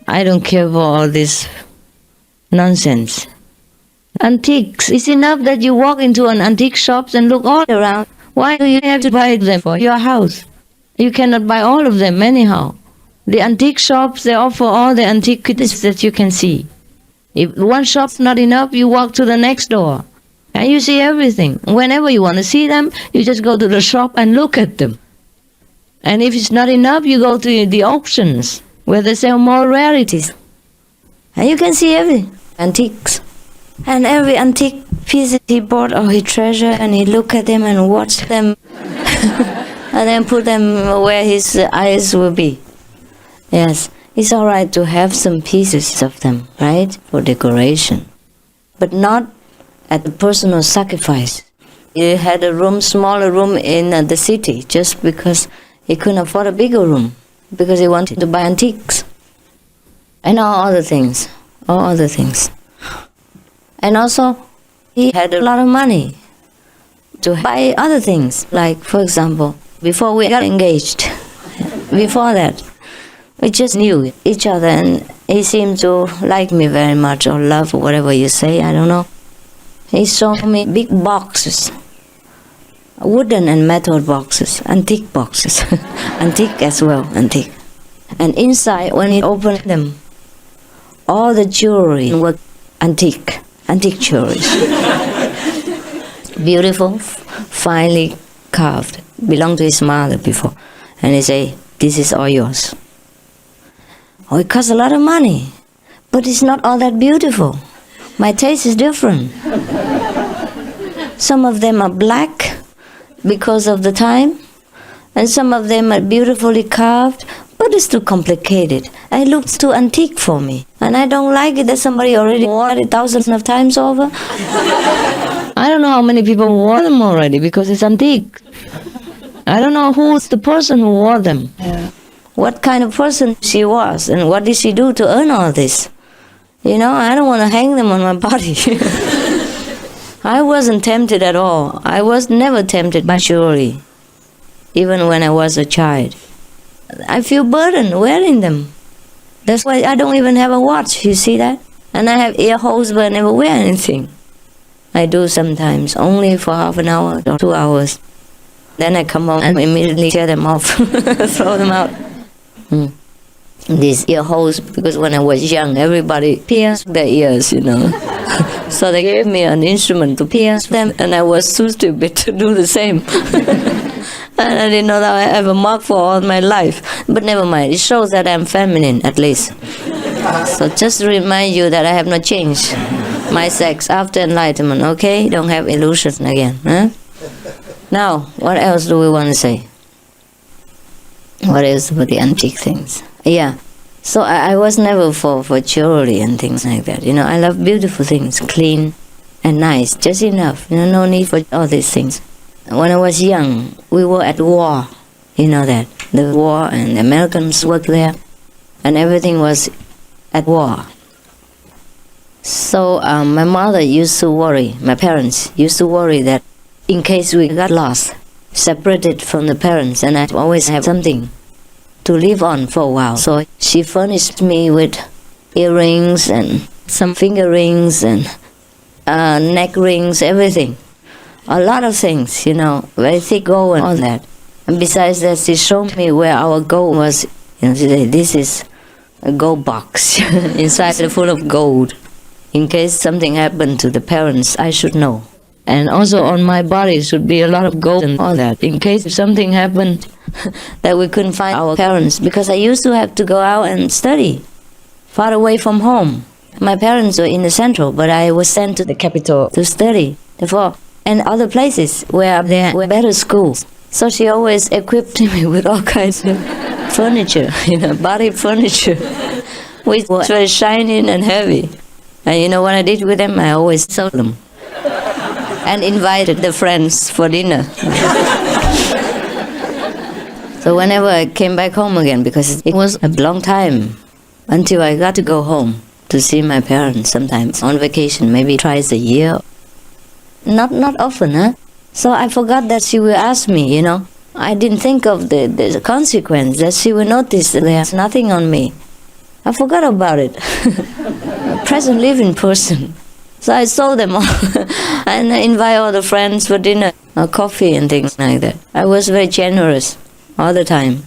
I don't care for all this nonsense. Antiques. It's enough that you walk into an antique shop and look all around. Why do you have to buy them for your house? You cannot buy all of them anyhow. The antique shops, they offer all the antiquities that you can see. If one shop's not enough, you walk to the next door. And you see everything. Whenever you want to see them, you just go to the shop and look at them. And if it's not enough, you go to the auctions, where they sell more rarities. And you can see every antiques. And every antique piece he bought or he treasured, and he look at them and watch them. And then put them where his eyes will be. Yes, it's all right to have some pieces of them, right, for decoration. But not at the personal sacrifice. He had a room, smaller room in the city, just because he couldn't afford a bigger room, because he wanted to buy antiques. And all other things, all other things. And also, he had a lot of money to buy other things, like, for example, before we got engaged, before that, we just knew each other, and he seemed to like me very much, or love, or whatever you say, I don't know. He showed me big boxes, wooden and metal boxes, antique boxes, antique as well, antique. And inside, when he opened them, all the jewelry were antique jewelry. Beautiful, finely carved, belonged to his mother before. And he say, this is all yours. Oh, it costs a lot of money, but it's not all that beautiful. My taste is different. Some of them are black because of the time, and some of them are beautifully carved, but it's too complicated. It looks too antique for me, and I don't like it that somebody already wore it thousands of times over. I don't know how many people wore them already because it's antique. I don't know who's the person who wore them. Yeah. What kind of person she was, and what did she do to earn all this? You know, I don't want to hang them on my body. I wasn't tempted at all. I was never tempted by jewelry, even when I was a child. I feel burdened wearing them. That's why I don't even have a watch, you see that? And I have ear holes, but I never wear anything. I do sometimes, only for half an hour or 2 hours. Then I come home and immediately tear them off, throw them out. These ear holes, because when I was young, everybody pierced their ears, you know. So they gave me an instrument to pierce them, and I was too stupid to do the same. And I didn't know that I have a mark for all my life. But never mind, it shows that I'm feminine, at least. So just to remind you that I have not changed my sex after enlightenment, okay? Don't have illusions again, huh? Now, what else do we want to say? What else about the antique things? Yeah, so I was never for jewelry and things like that. You know, I love beautiful things, clean and nice, just enough. You know, no need for all these things. When I was young, we were at war. You know that. The war, and the Americans worked there, and everything was at war. So my mother used to worry, my parents used to worry that in case we got lost, separated from the parents, and I'd always have something to live on for a while. So she furnished me with earrings and some finger rings and neck rings, everything. A lot of things, you know, very thick gold and all that. And besides that, she showed me where our gold was. You know, she said, this is a gold box inside full of gold. In case something happened to the parents, I should know. And also on my body should be a lot of gold and all that, in case something happened that we couldn't find our parents. Because I used to have to go out and study, far away from home. My parents were in the central, but I was sent to the capital to study. Therefore, and other places where there were better schools. So she always equipped me with all kinds of furniture, you know, body furniture, which was very shiny and heavy. And you know what I did with them? I always sold them. And invited the friends for dinner. So whenever I came back home again, because it was a long time until I got to go home to see my parents sometimes on vacation, maybe twice a year. Not often, huh? So I forgot that she will ask me, you know. I didn't think of the consequence, that she will notice that there's nothing on me. I forgot about it. Present living person. So I sold them all and I invite all the friends for dinner, or coffee and things like that. I was very generous all the time.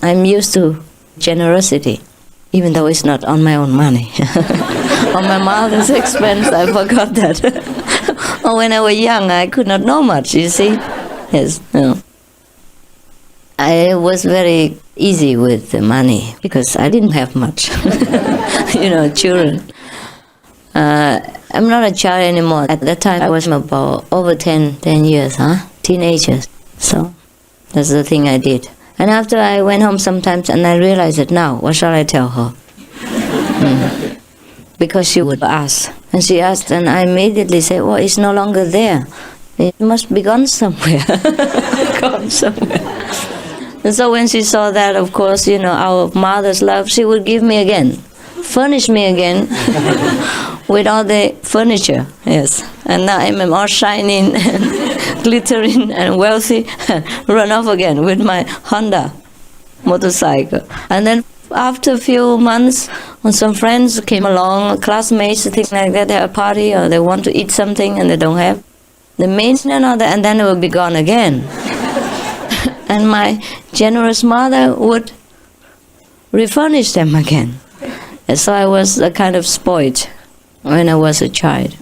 I'm used to generosity, even though it's not on my own money. On my mother's expense, I forgot that. Or when I was young, I could not know much, you see. Yes, no. I was very easy with the money because I didn't have much. Children. I'm not a child anymore. At that time, I was about over 10 years, teenagers. So that's the thing I did. And after I went home sometimes and I realized it now, what shall I tell her? Because she would ask. And she asked and I immediately said, well, it's no longer there. It must be gone somewhere. Gone somewhere. And so when she saw that, of course, our mother's love, she would give me again, furnish me again with all the furniture, yes. And now I'm all shining and glittering and wealthy, run off again with my Honda motorcycle. And then after a few months, when some friends came along, classmates, things like that, they have a party or they want to eat something and they don't have, the mains and all that, and then it will be gone again. And my generous mother would refurnish them again. And so I was a kind of spoiled when I was a child.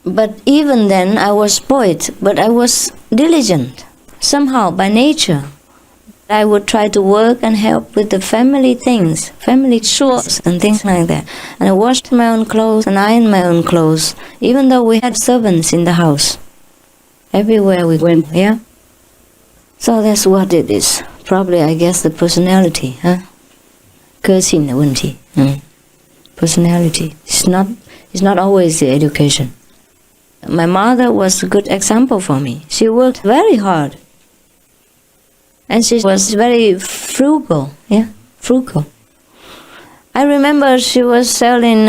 But even then I was spoiled, but I was diligent, somehow by nature. I would try to work and help with the family things, family chores and things like that. And I washed my own clothes and ironed my own clothes, even though we had servants in the house. Everywhere we went, yeah? So that's what it is. Probably, I guess, the personality, huh? 个性的问题. Personality. It's not always the education. My mother was a good example for me. She worked very hard. And she was very frugal, yeah? Frugal. I remember she was selling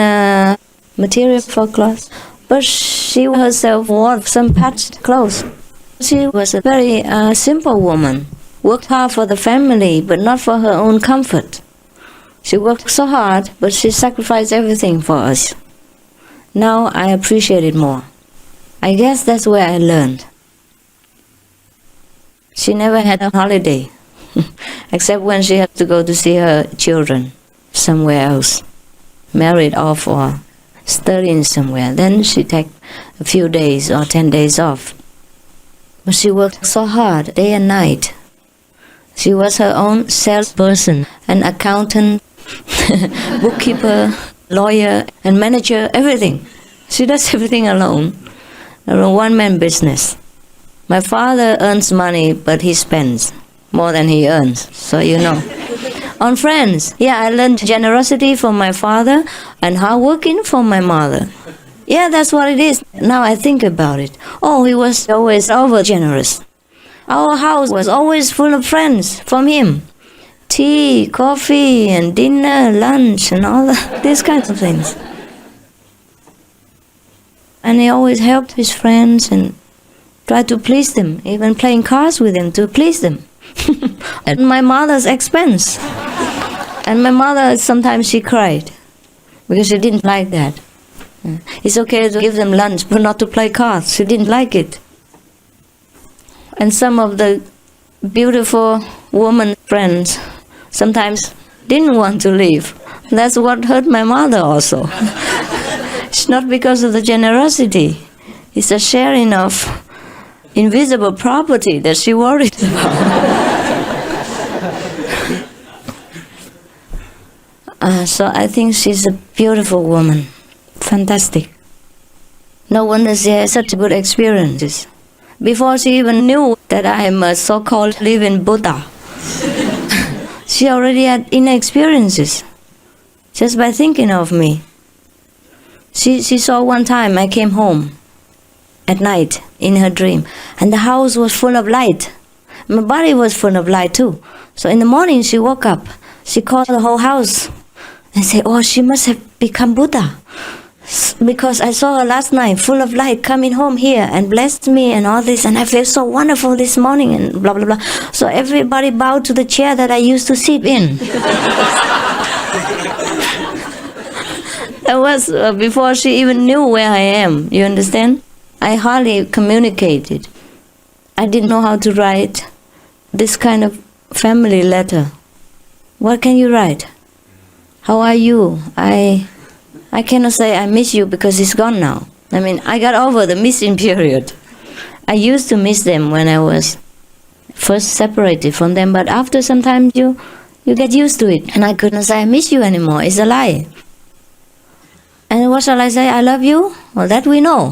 material for clothes, but she herself wore some patched clothes. She was a very simple woman, worked hard for the family, but not for her own comfort. She worked so hard, but she sacrificed everything for us. Now I appreciate it more. I guess that's where I learned. She never had a holiday, except when she had to go to see her children somewhere else, married off or studying somewhere. Then she'd take a few days or 10 days off. But she worked so hard, day and night. She was her own salesperson, an accountant, bookkeeper, lawyer, and manager, everything. She does everything alone. A one-man business. My father earns money, but he spends more than he earns, so you know. On friends, yeah, I learned generosity from my father and hard working from my mother. Yeah, that's what it is. Now I think about it. Oh, he was always over generous. Our house was always full of friends from him. Tea, coffee, and dinner, lunch, and all these kinds of things. And he always helped his friends and tried to please them, even playing cards with them to please them. At my mother's expense. And my mother, sometimes she cried because she didn't like that. It's okay to give them lunch, but not to play cards. She didn't like it. And some of the beautiful woman friends sometimes didn't want to leave. That's what hurt my mother also. It's not because of the generosity. It's a sharing of invisible property that she worried about. So I think she's a beautiful woman. Fantastic. No wonder she has such good experiences. Before she even knew that I am a so-called living Buddha, she already had inner experiences just by thinking of me. She saw one time I came home at night in her dream, and the house was full of light. My body was full of light too. So in the morning she woke up, she called the whole house and said, oh, she must have become Buddha. because I saw her last night, full of light, coming home here and blessed me and all this, and I feel so wonderful this morning and blah, blah, blah. So everybody bowed to the chair that I used to sit in. That was before she even knew where I am, you understand? I hardly communicated. I didn't know how to write this kind of family letter. What can you write? How are you? I cannot say I miss you because it's gone now. I mean, I got over the missing period. I used to miss them when I was first separated from them, but after some time you get used to it. And I couldn't say I miss you anymore. It's a lie. And what shall I say? I love you? Well, that we know.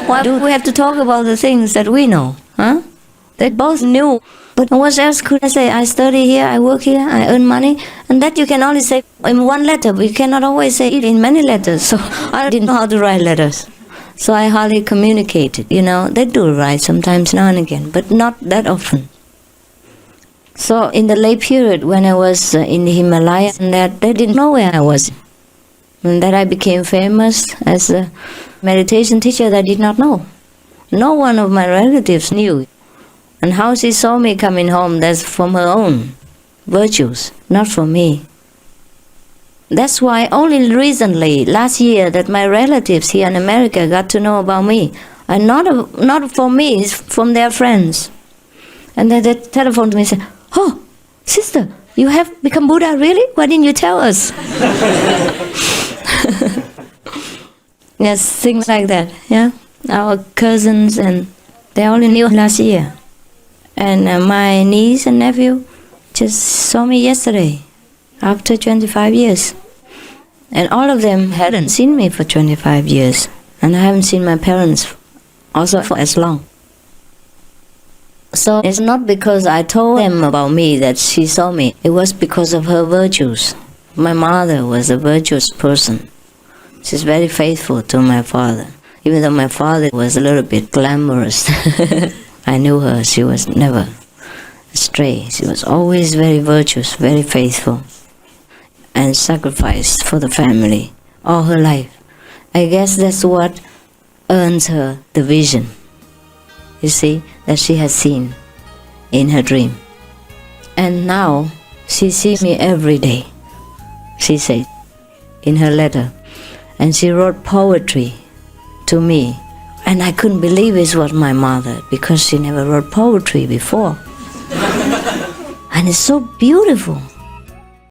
Why do we have to talk about the things that we know? Huh? They both knew. But what else could I say? I study here, I work here, I earn money. And that you can only say in one letter. We cannot always say it in many letters. So I didn't know how to write letters. So I hardly communicated. You know, they do write sometimes now and again, but not that often. So in the late period when I was in the Himalayas, that they didn't know where I was. And that I became famous as a meditation teacher, they did not know. No one of my relatives knew. And how she saw me coming home, that's from her own virtues, not from me. That's why only recently, last year, that my relatives here in America got to know about me. And not from me, it's from their friends. And then they telephoned me and said, "Oh, sister, you have become Buddha, really? Why didn't you tell us?" Yes, things like that, yeah. Our cousins, and they only knew last year. And my niece and nephew just saw me yesterday, after 25 years. And all of them hadn't seen me for 25 years. And I haven't seen my parents also for as long. So it's not because I told them about me that she saw me. It was because of her virtues. My mother was a virtuous person. She's very faithful to my father. Even though my father was a little bit glamorous. I knew her, she was never astray. She was always very virtuous, very faithful, and sacrificed for the family all her life. I guess that's what earns her the vision, you see, that she has seen in her dream. And now she sees me every day, she said in her letter. And she wrote poetry to me. And I couldn't believe it was my mother, because she never wrote poetry before. And it's so beautiful.